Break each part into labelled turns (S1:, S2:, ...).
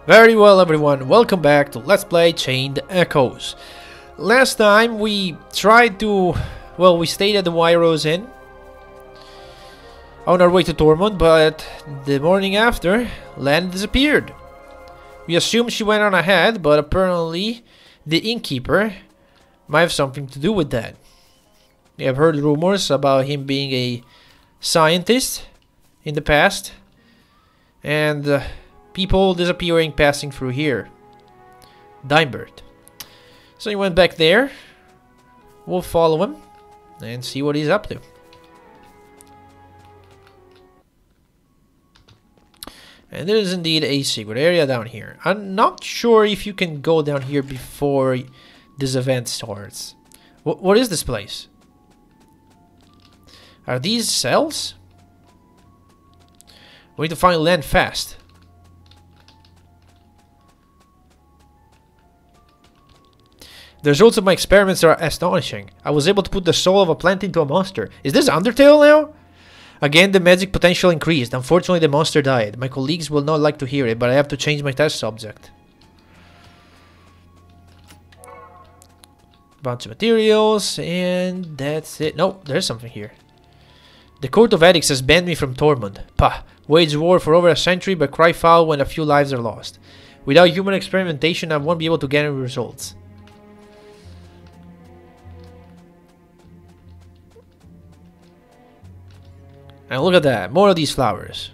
S1: Very well, everyone, welcome back to Let's Play Chained Echoes. Last time we tried to... well, we stayed at the Wyros Inn on our way to Tormund, but the morning after, Lan disappeared. We assumed she went on ahead, but apparently the innkeeper might have something to do with that. We have heard rumors about him being a scientist in the past, and people disappearing passing through here. Dimebird. So he went back there. We'll follow him and see what he's up to. And there is indeed a secret area down here. I'm not sure if you can go down here before this event starts. What is this place? Are these cells? We need to find land fast. The results of my experiments are astonishing. I was able to put the soul of a plant into a monster. Is this Undertale now? Again, the magic potential increased. Unfortunately, the monster died. My colleagues will not like to hear it, but I have to change my test subject. Bunch of materials, and that's it. No, there's something here. The Court of Ethics has banned me from Tormund. Pah! Wage war for over a century, but cry foul when a few lives are lost. Without human experimentation, I won't be able to get any results. And look at that, more of these flowers.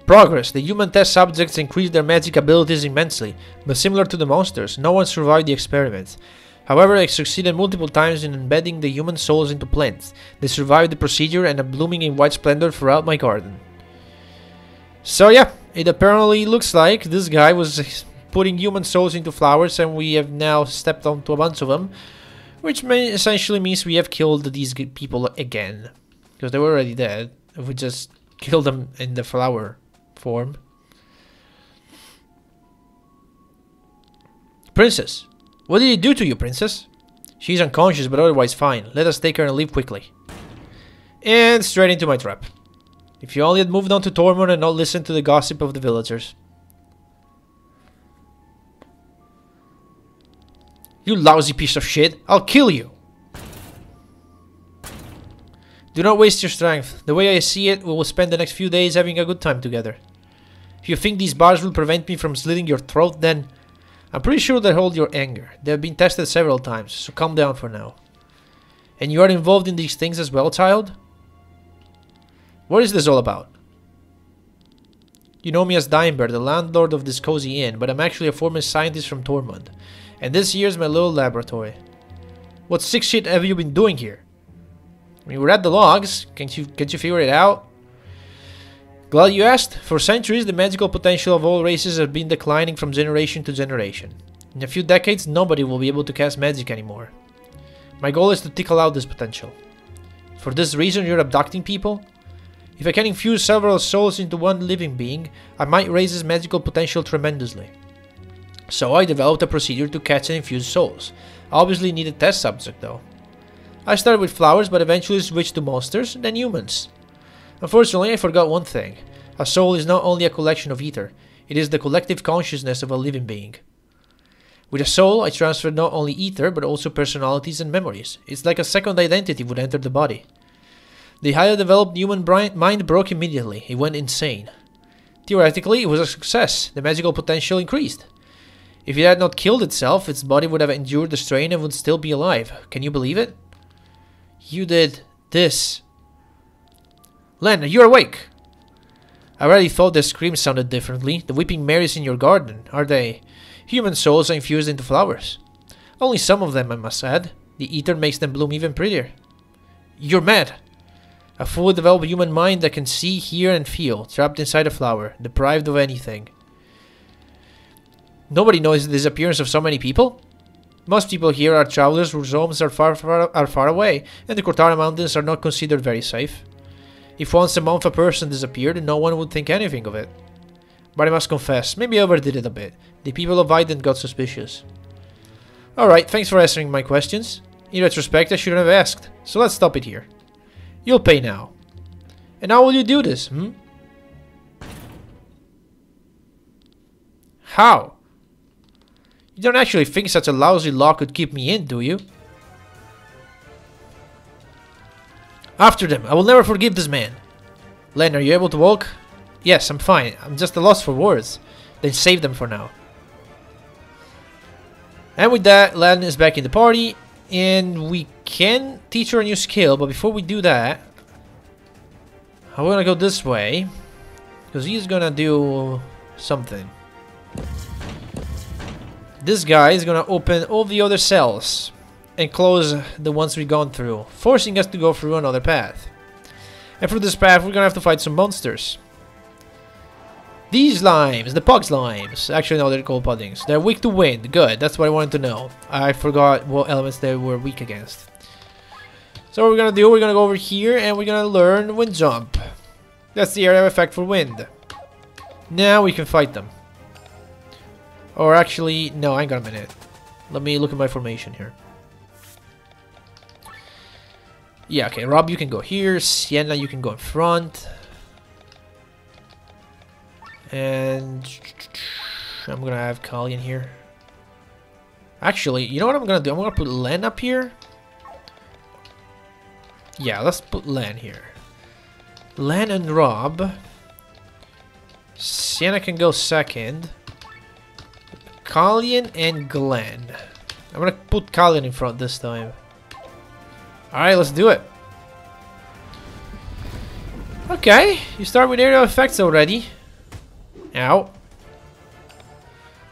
S1: Progress. The human test subjects increased their magic abilities immensely, but similar to the monsters, no one survived the experiments. However, they succeeded multiple times in embedding the human souls into plants. They survived the procedure and are blooming in white splendor throughout my garden. So yeah, it apparently looks like this guy was putting human souls into flowers, and we have now stepped onto a bunch of them, which essentially means we have killed these people again, because they were already dead. If we just killed them in the flower form. Princess, what did he do to you, princess? She's unconscious but otherwise fine. Let us take her and leave quickly. And straight into my trap. If you only had moved on to Tormund and not listened to the gossip of the villagers. You lousy piece of shit, I'll kill you! Do not waste your strength. The way I see it, we will spend the next few days having a good time together. If you think these bars will prevent me from slitting your throat, then I'm pretty sure they hold your anger. They have been tested several times, so calm down for now. And you are involved in these things as well, child? What is this all about? You know me as Dimebird, the landlord of this cozy inn, but I'm actually a former scientist from Tormund. And this here's my little laboratory. What sick shit have you been doing here? I mean, we read the logs. Can't you figure it out? Glad you asked. For centuries, the magical potential of all races has been declining from generation to generation. In a few decades, nobody will be able to cast magic anymore. My goal is to tickle out this potential. For this reason, you're abducting people? If I can infuse several souls into one living being, I might raise his magical potential tremendously. So I developed a procedure to catch and infuse souls. I obviously need a test subject though. I started with flowers but eventually switched to monsters, then humans. Unfortunately, I forgot one thing. A soul is not only a collection of ether, it is the collective consciousness of a living being. With a soul, I transferred not only ether but also personalities and memories. It's like a second identity would enter the body. The highly developed human mind broke immediately. It went insane. Theoretically, it was a success. The magical potential increased. If it had not killed itself, its body would have endured the strain and would still be alive. Can you believe it? You did this. Len, you're awake! I already thought the screams sounded differently. The weeping Marys in your garden, are they? Human souls are infused into flowers. Only some of them, I must add. The ether makes them bloom even prettier. You're mad! A fully developed human mind that can see, hear, and feel, trapped inside a flower, deprived of anything. Nobody knows the disappearance of so many people? Most people here are travelers whose homes are far away, and the Cortara Mountains are not considered very safe. If once a month a person disappeared, no one would think anything of it. But I must confess, maybe I overdid it a bit. The people of Iden got suspicious. Alright, thanks for answering my questions. In retrospect, I shouldn't have asked. So let's stop it here. You'll pay now. And how will you do this, hmm? How? You don't actually think such a lousy law could keep me in, do you? After them. I will never forgive this man. Len, are you able to walk? Yes, I'm fine. I'm just a loss for words. Then save them for now. And with that, Len is back in the party. And we can teach her a new skill. But before we do that, I'm gonna go this way. Because he's gonna do something. This guy is gonna open all the other cells. And close the ones we've gone through. Forcing us to go through another path. And through this path, we're gonna have to fight some monsters. These limes, the pug slimes. Actually, no, they're called puddings. They're weak to wind. Good, that's what I wanted to know. I forgot what elements they were weak against. So what we're gonna do, we're gonna go over here and we're gonna learn wind jump. That's the area of effect for wind. Now we can fight them. Or actually, no, hang on a minute. Let me look at my formation here. Yeah, okay, Rob, you can go here. Sienna, you can go in front. And I'm gonna have Kali in here. Actually, you know what I'm gonna do? I'm gonna put Len up here. Yeah, let's put Len here. Len and Rob. Sienna can go second. Kalian and Glenn. I'm gonna put Kalian in front this time. Alright, let's do it. Okay, you start with area effects already. Ow.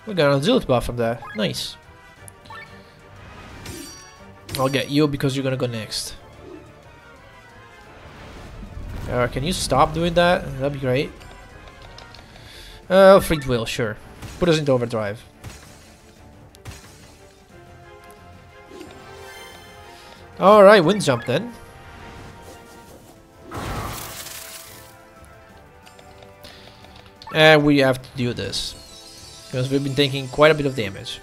S1: We got an agility buff from that. Nice. I'll get you because you're gonna go next. Can you stop doing that? That'd be great. Freed will, sure. Put us into overdrive. Alright, wind jump then. And we have to do this. Because we've been taking quite a bit of damage.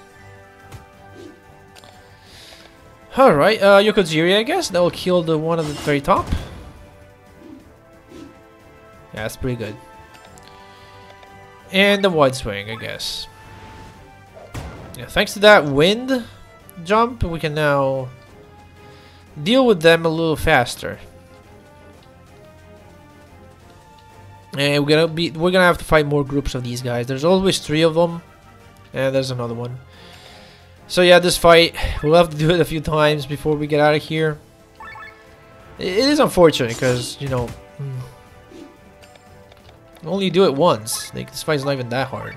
S1: Alright, Yokoziri, I guess. That will kill the one at the very top. Yeah, that's pretty good. And the wide swing, I guess. Yeah, thanks to that wind jump, we can now deal with them a little faster. And we're gonna have to fight more groups of these guys. There's always 3 of them. And there's another one. So yeah, this fight, we'll have to do it a few times before we get out of here. It is unfortunate because, you know, only do it once. Like, this fight's not even that hard.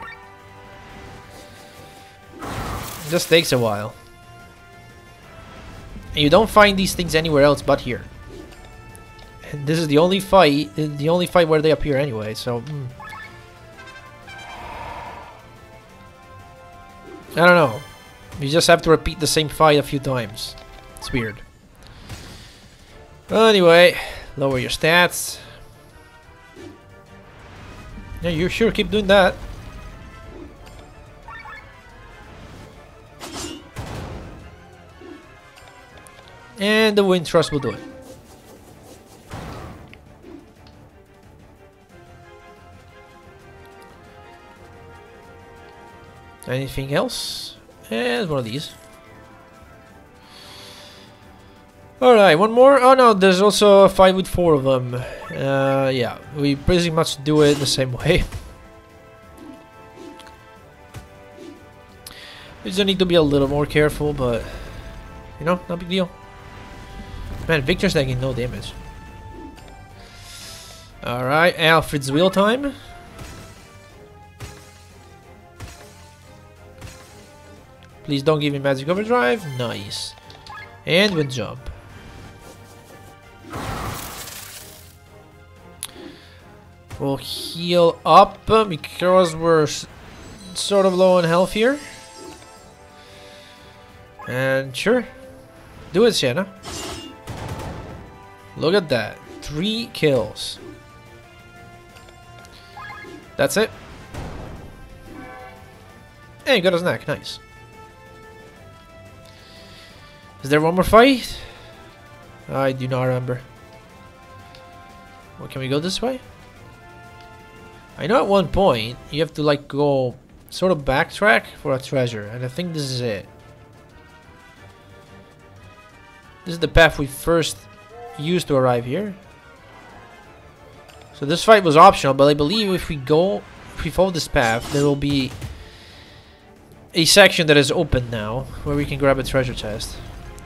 S1: It just takes a while. And you don't find these things anywhere else but here. And this is the only fight where they appear anyway, so... I don't know. You just have to repeat the same fight a few times. It's weird. Well, anyway, lower your stats. Yeah, you sure keep doing that. And the wind thrust will do it. Anything else? And one of these. Alright, one more. Oh no, there's also a fight with 4 of them. Yeah, we pretty much do it the same way. We just need to be a little more careful, but you know, no big deal. Man, Victor's taking no damage. Alright, Alfred's wheel time. Please don't give me magic overdrive. Nice. And wind jump. We'll heal up because we're sort of low on health here. And sure. Do it, Sienna. Look at that. 3 kills. That's it. And you got his neck. Nice. Is there one more fight? I do not remember. Well, can we go this way? I know at one point you have to like go sort of backtrack for a treasure, and I think this is it. This is the path we first used to arrive here. So this fight was optional, but I believe if we follow this path, there will be a section that is open now where we can grab a treasure chest.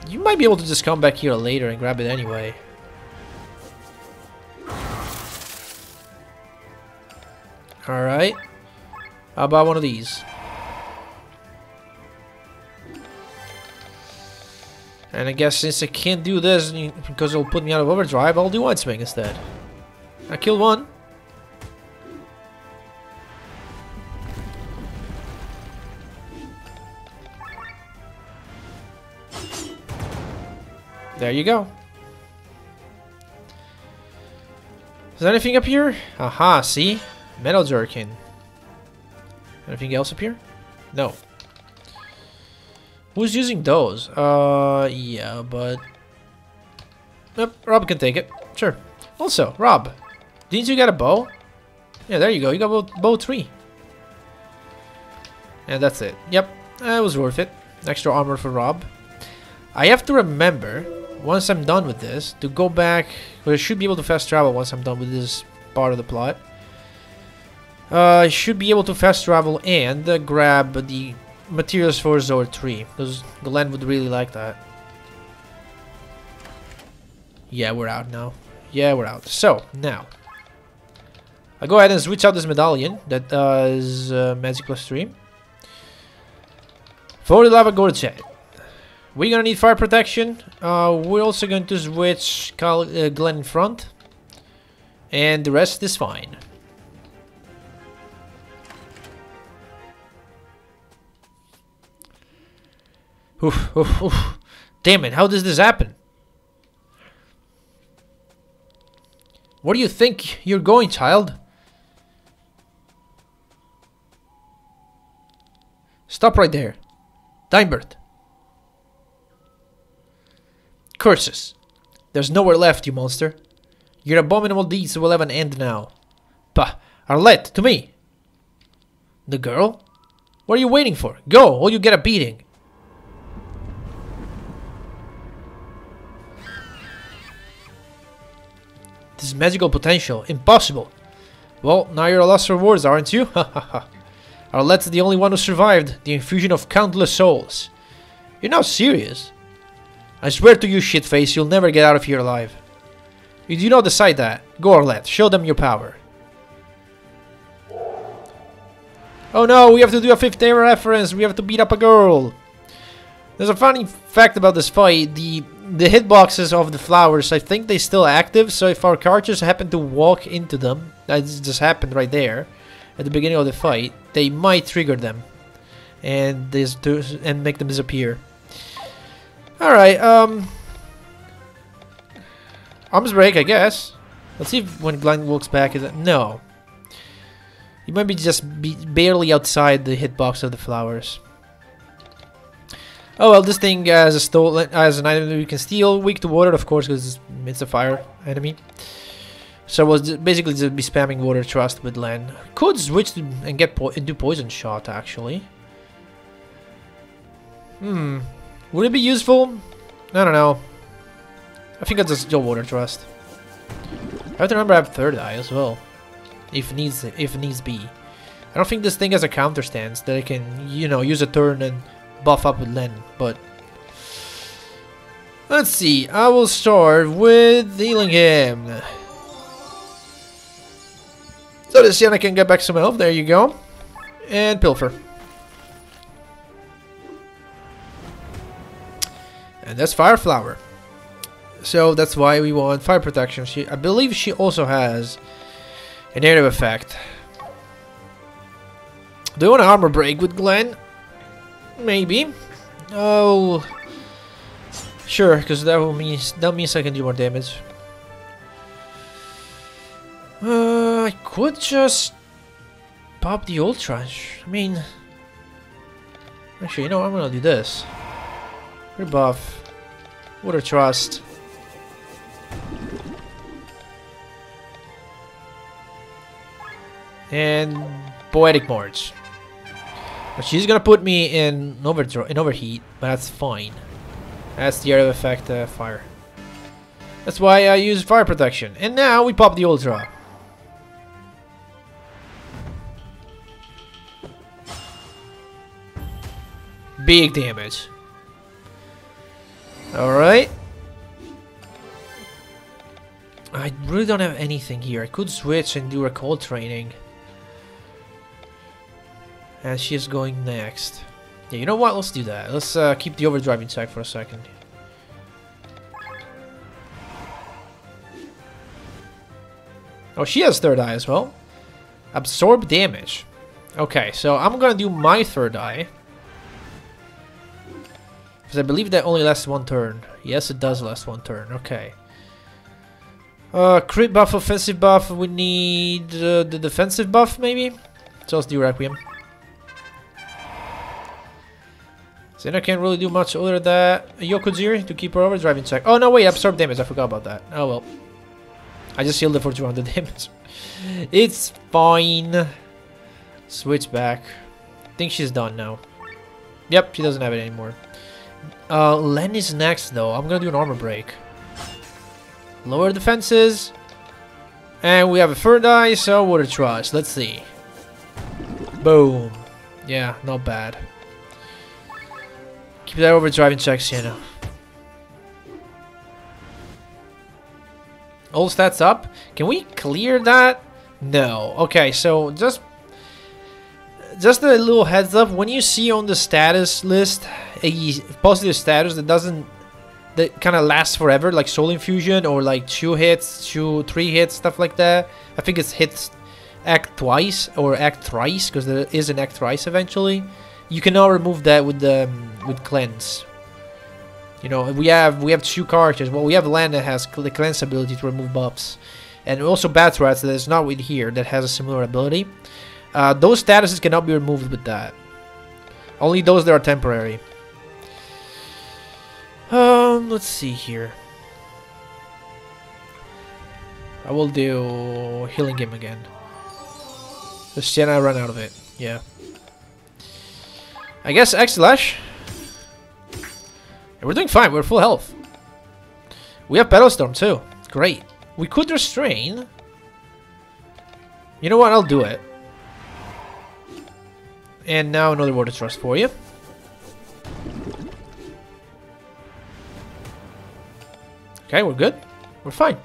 S1: You might be able to just come back here later and grab it anyway. Alright. How about one of these? And I guess since I can't do this because it'll put me out of overdrive, I'll do White Swing instead. I killed one. There you go. Is there anything up here? Aha, see? Metal jerkin. Anything else up here? No. Who's using those? Yeah, but... Yep, Rob can take it. Sure. Also, Rob, didn't you get a bow? Yeah, there you go. You got bow 3. And that's it. Yep, it was worth it. Extra armor for Rob. I have to remember, once I'm done with this, to go back... Well, I should be able to fast travel once I'm done with this part of the plot. I should be able to fast travel and grab the materials for Zor 3. Because Glenn would really like that. Yeah, we're out now. Yeah, we're out. So, now. I'll go ahead and switch out this medallion. That is Magic plus 3. For the Lava Gorget. We're gonna need fire protection. We're also going to switch Glenn in front. And the rest is fine. Oof, oof, oof. Damn it, how does this happen? Where do you think you're going, child? Stop right there. Dimebird. Curses. There's nowhere left, you monster. Your abominable deeds will have an end now. Bah, Arlette, to me. The girl? What are you waiting for? Go, or you get a beating. This is magical potential. Impossible. Well, now you're a loss for words, aren't you? Ha ha ha. Arlette's the only one who survived the infusion of countless souls. You're not serious? I swear to you, shitface, you'll never get out of here alive. You do not decide that. Go, Arlette. Show them your power. Oh no, we have to do a 5th day reference. We have to beat up a girl. There's a funny fact about this fight. The hitboxes of the flowers, I think they're still active. So if our characters happen to walk into them, that just happened right there at the beginning of the fight, they might trigger them and make them disappear. All right, arms break, I guess. Let's see if when Glenn walks back, is it? No. He might be just barely outside the hitbox of the flowers. Oh well, this thing has an item that we can steal. Weak to water, of course, because it's a fire enemy. So we'll basically just be spamming water trust with Len. Could switch to, and do poison shot actually. Would it be useful? I don't know. I think I'll just do water trust. I have to remember I have third eye as well, if needs be. I don't think this thing has a counter stance that I can, you know, use a turn and buff up with Len, but let's see. I will start with healing him. So this Sienna can get back some health. There you go. And Pilfer. And that's Fire Flower. So that's why we want fire protection. I believe she also has a native effect. Do you want an armor break with Glenn? Maybe. Oh, sure, because that means I can do more damage. I could just pop the ultra. I mean, actually, you know, I'm gonna do this. Rebuff. Water Trust. And Poetic March. But she's gonna put me in overheat, but that's fine. That's the area of effect fire. That's why I use fire protection. And now we pop the Ultra. Big damage. Alright. I really don't have anything here. I could switch and do recall training. And she's going next. Yeah, you know what? Let's do that. Let's keep the overdrive in check for a second. Oh, she has third eye as well. Absorb damage. Okay, so I'm gonna do my third eye. Because I believe that only lasts one turn. Yes, it does last one turn. Okay. Crit buff, offensive buff. We need the defensive buff, maybe? So let's do Requiem. Then I can't really do much other than that. Yokuziri to keep her overdrive in check. Oh, no, wait. Absorb damage. I forgot about that. Oh, well. I just healed it for 200 damage. It's fine. Switch back. I think she's done now. Yep, she doesn't have it anymore. Len is next, though. I'm gonna do an armor break. Lower defenses. And we have a third eye, so Water Trust. Let's see. Boom. Yeah, not bad. Keep that overdrive in check, Sienna. All stats up. Can we clear that? No. Okay, so just a little heads up. When you see on the status list a positive status that kind of lasts forever, like Soul Infusion or like 2 hits, 3 hits, stuff like that. I think it's hits act twice or act thrice, because there is an act thrice eventually. You can now remove that with cleanse. You know, we have 2 characters. Well, we have Lan that has the cleanse ability to remove buffs, and also Bat Rats that is not with here that has a similar ability. Those statuses cannot be removed with that. Only those that are temporary. Let's see here. I will do Healing Game again. The Sienna ran out of it. Yeah. I guess X-Slash. We're doing fine. We're full health. We have Battle Storm too. Great. We could Restrain. You know what? I'll do it. And now another Water Trust for you. Okay, we're good. We're fine.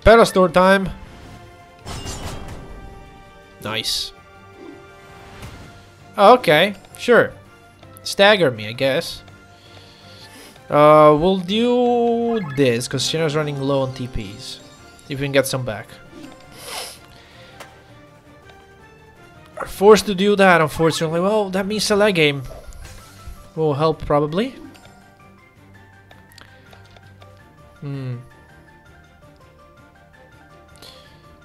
S1: Battle Storm time. Nice. Oh, okay, sure. Stagger me, I guess. We'll do this, because Sienna's running low on TPs. See if we can get some back. Are forced to do that, unfortunately. Well, that means a lag game will help, probably.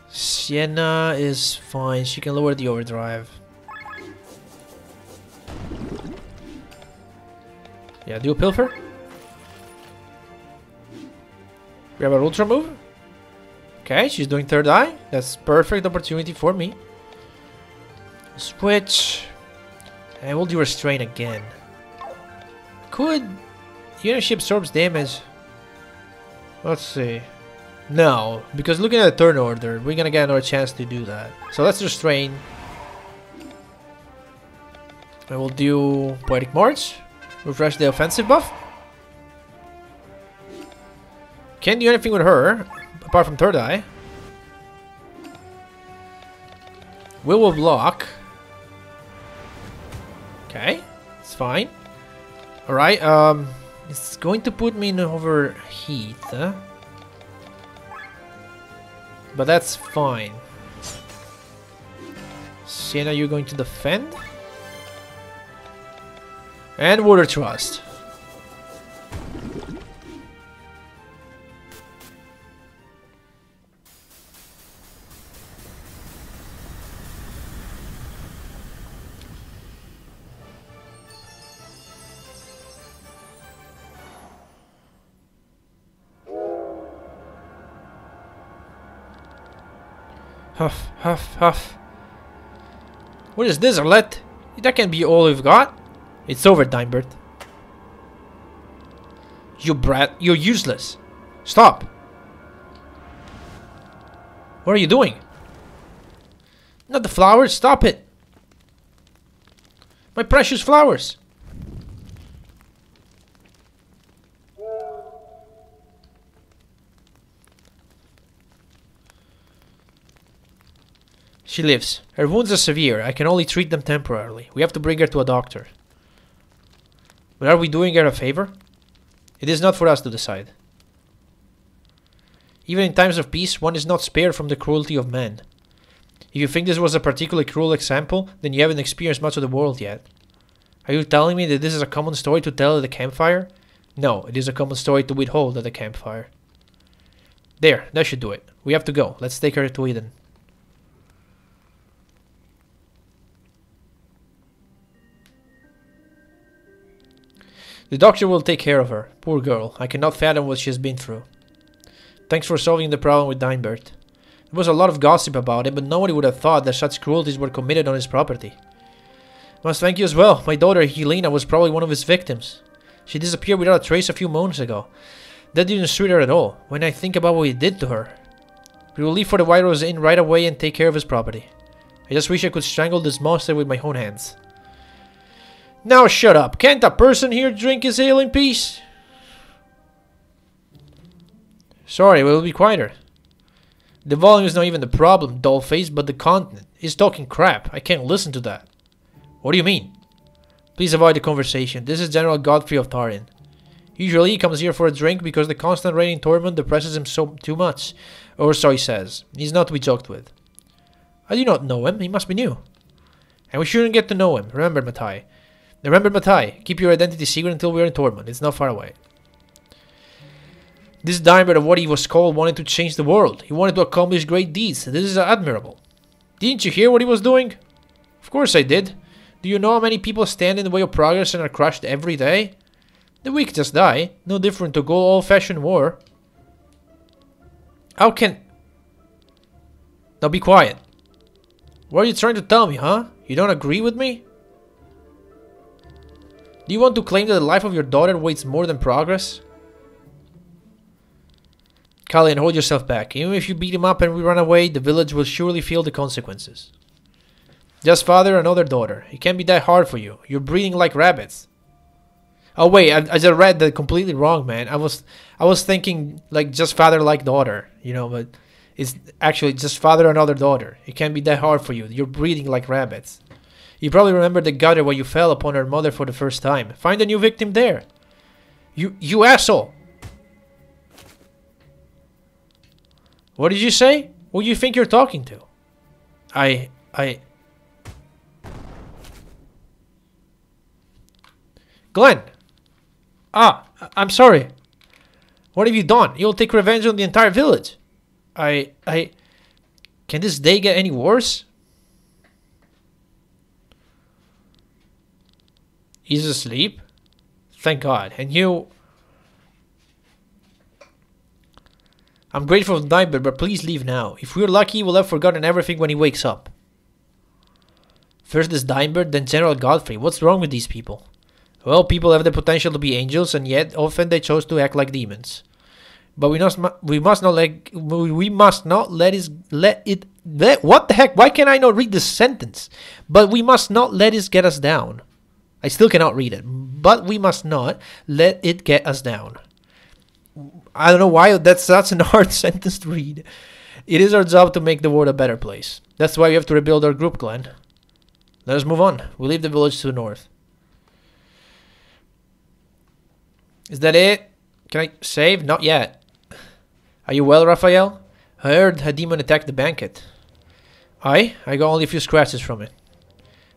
S1: Sienna is fine. She can lower the overdrive. Yeah, do a Pilfer. We have a Ultra move. Okay, she's doing third eye. That's perfect opportunity for me. Switch. And we'll do Restrain again. Could... Even if she absorbs damage... Let's see. No, because looking at the turn order, we're gonna get another chance to do that. So let's Restrain. And we'll do Poetic March. Refresh the offensive buff. Can't do anything with her, apart from third eye. We will block. Okay, it's fine. Alright, it's going to put me in overheat, huh? But that's fine. Sienna, you're going to defend? And Water Trust. Huff, huff, huff. What is this, Arlette? That can't be all we've got. It's over, Dimebert. You brat, you're useless. Stop. What are you doing? Not the flowers, stop it. My precious flowers. She lives. Her wounds are severe. I can only treat them temporarily. We have to bring her to a doctor. But are we doing her a favor? It is not for us to decide. Even in times of peace, one is not spared from the cruelty of men. If you think this was a particularly cruel example, then you haven't experienced much of the world yet. Are you telling me that this is a common story to tell at a campfire? No, it is a common story to withhold at a campfire. There, that should do it. We have to go. Let's take her to Eden. The doctor will take care of her. Poor girl. I cannot fathom what she has been through. Thanks for solving the problem with Dimebert. There was a lot of gossip about it, but nobody would have thought that such cruelties were committed on his property. Must thank you as well. My daughter, Helena, was probably one of his victims. She disappeared without a trace a few months ago. That didn't suit her at all, when I think about what he did to her. We will leave for the White Rose Inn right away and take care of his property. I just wish I could strangle this monster with my own hands. Now shut up. Can't a person here drink his ale in peace? Sorry, we'll be quieter. The volume is not even the problem, dollface, but the content. He's talking crap. I can't listen to that. What do you mean? Please avoid the conversation. This is General Godfrey of Tarin. Usually he comes here for a drink because the constant rain in Tormund depresses him too much. Or so he says. He's not to be joked with. I do not know him. He must be new. And we shouldn't get to know him. Remember, Matai. Remember, Matai. Keep your identity secret until we're in Tormund. It's not far away. This Dimebert of what he was called wanted to change the world. He wanted to accomplish great deeds. This is admirable. Didn't you hear what he was doing? Of course I did. Do you know how many people stand in the way of progress and are crushed every day? The weak just die. No different to good old-fashioned war. How can... Now be quiet. What are you trying to tell me, huh? You don't agree with me? Do you want to claim that the life of your daughter weighs more than progress? Kalian, hold yourself back. Even if you beat him up and we run away, the village will surely feel the consequences. Just father another daughter. It can't be that hard for you. You're breeding like rabbits. Oh wait, I just read that completely wrong, man. I was thinking like just father like daughter, you know, but it's actually just father another daughter. It can't be that hard for you. You're breeding like rabbits. You probably remember the gutter where you fell upon her mother for the first time. Find a new victim there. You asshole. What did you say? Who do you think you're talking to? Glenn! I'm sorry. What have you done? You'll take revenge on the entire village. Can this day get any worse? He's asleep? Thank God. And you... I'm grateful for Dimebert, but please leave now. If we're lucky, we'll have forgotten everything when he wakes up. First this Dimebert, then General Godfrey. What's wrong with these people? Well, people have the potential to be angels, and yet often they chose to act like demons. But we must not let what the heck? Why can I not read this sentence? But we must not let it get us down. I still cannot read it. But we must not let it get us down. I don't know why that's such a hard sentence to read. It is our job to make the world a better place. That's why we have to rebuild our group, Glenn. Let us move on. We leave the village to the north. Is that it? Can I save? Not yet. Are you well, Raphael? I heard a demon attacked the banquet. I got only a few scratches from it.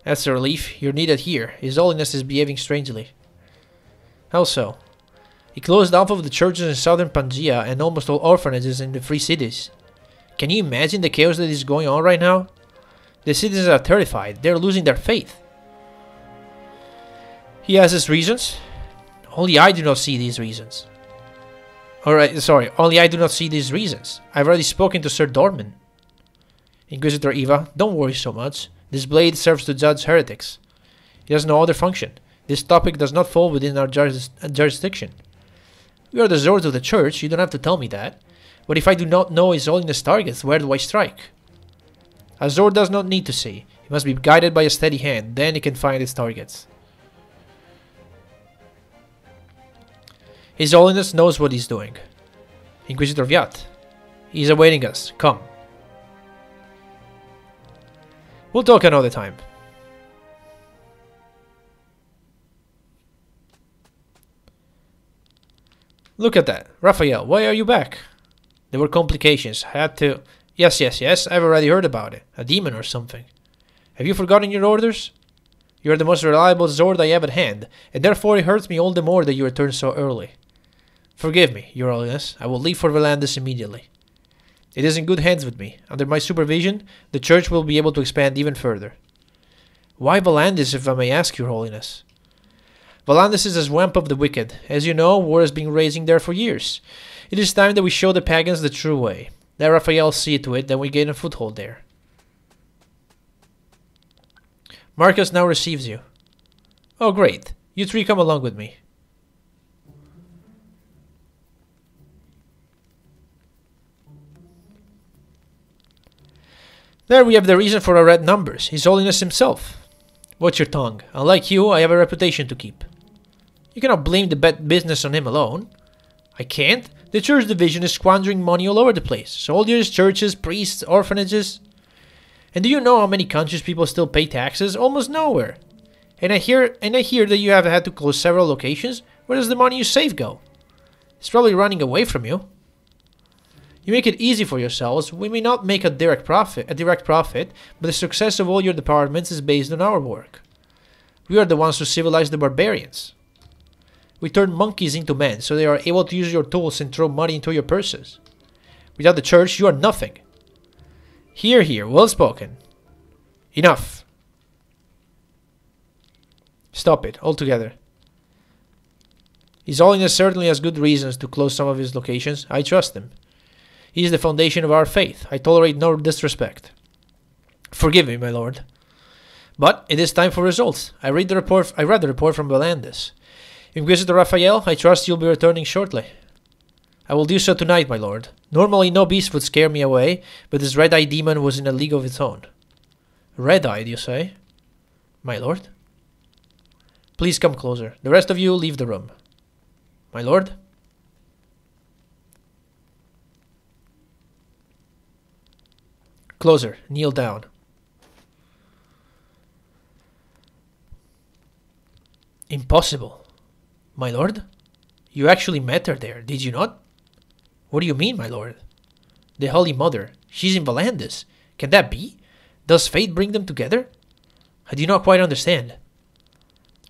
S1: That's a relief. You're needed here. His Holiness is behaving strangely. How so? He closed half of the churches in southern Pangaea and almost all orphanages in the three cities. Can you imagine the chaos that is going on right now? The citizens are terrified. They're losing their faith. He has his reasons. Only I do not see these reasons. Alright, sorry. Only I do not see these reasons. I've already spoken to Sir Dorman. Inquisitor Eva, don't worry so much. This blade serves to judge heretics. It has no other function. This topic does not fall within our jurisdiction. We are the Zords of the Church, you don't have to tell me that. But if I do not know His Holiness' targets, where do I strike? A Zord does not need to see. He must be guided by a steady hand, then he can find its targets. His Holiness knows what he's doing. Inquisitor Vyat. He's awaiting us. Come. We'll talk another time. Look at that. Raphael, why are you back? There were complications. I had to... Yes. I've already heard about it. A demon or something. Have you forgotten your orders? You are the most reliable Zord I have at hand, and therefore it hurts me all the more that you returned so early. Forgive me, Your Holiness. I will leave for Valandis immediately. It is in good hands with me. Under my supervision, the Church will be able to expand even further. Why Valandis, if I may ask, Your Holiness? Valandis is a swamp of the wicked. As you know, war has been raging there for years. It is time that we show the pagans the true way. Let Raphael see to it that we gain a foothold there. Marcus now receives you. Oh, great. You three come along with me. There we have the reason for our red numbers. His Holiness himself. Watch your tongue. Unlike you, I have a reputation to keep. You cannot blame the bad business on him alone. I can't. The church division is squandering money all over the place. Soldiers, churches, priests, orphanages. And do you know how many countries people still pay taxes? Almost nowhere. And I hear that you have had to close several locations. Where does the money you save go? It's probably running away from you. You make it easy for yourselves. We may not make a direct profit, but the success of all your departments is based on our work. We are the ones who civilized the barbarians. We turn monkeys into men, so they are able to use your tools and throw money into your purses. Without the church, you are nothing. Here, well spoken. Enough. Stop it, altogether. His Holiness certainly has good reasons to close some of his locations. I trust him. He is the foundation of our faith. I tolerate no disrespect. Forgive me, my lord. But it is time for results. I read the report from Valandis. Inquisitor Raphael, I trust you'll be returning shortly. I will do so tonight, my lord. Normally no beast would scare me away, but this red-eyed demon was in a league of its own. Red-eyed, you say? My lord? Please come closer. The rest of you leave the room. My lord? Closer. Kneel down. Impossible. My lord? You actually met her there, did you not? What do you mean, my lord? The Holy Mother. She's in Valandis. Can that be? Does fate bring them together? I do not quite understand.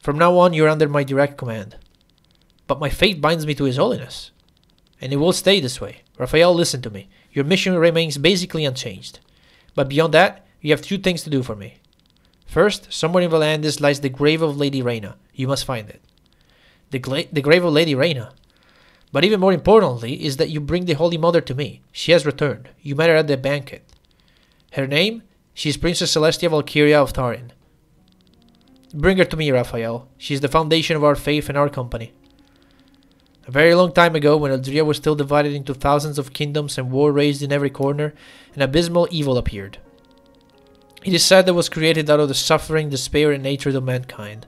S1: From now on, you're under my direct command. But my fate binds me to His Holiness. And it will stay this way. Raphael, listen to me. Your mission remains basically unchanged. But beyond that, you have two things to do for me. First, somewhere in Valandis lies the grave of Lady Reyna. You must find it. The grave of Lady Reyna. But even more importantly is that you bring the Holy Mother to me. She has returned. You met her at the banquet. Her name? She is Princess Celestia Valkyria of Tarin. Bring her to me, Raphael. She is the foundation of our faith and our company. A very long time ago, when Eldria was still divided into thousands of kingdoms and war raged in every corner, an abysmal evil appeared. It is said that it was created out of the suffering, despair, and hatred of mankind.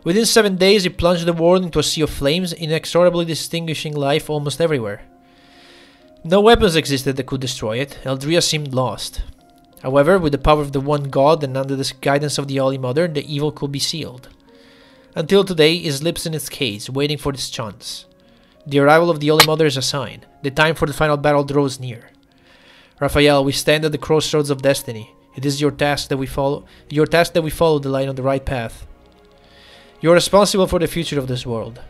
S1: Within 7 days, it plunged the world into a sea of flames, inexorably extinguishing life almost everywhere. No weapons existed that could destroy it. Eldria seemed lost. However, with the power of the one God and under the guidance of the Holy Mother, the evil could be sealed. Until today, it slips in its cage, waiting for its chance. The arrival of the Holy Mother is a sign. The time for the final battle draws near. Raphael, we stand at the crossroads of destiny. It is your task that we follow the light on the right path. You are responsible for the future of this world.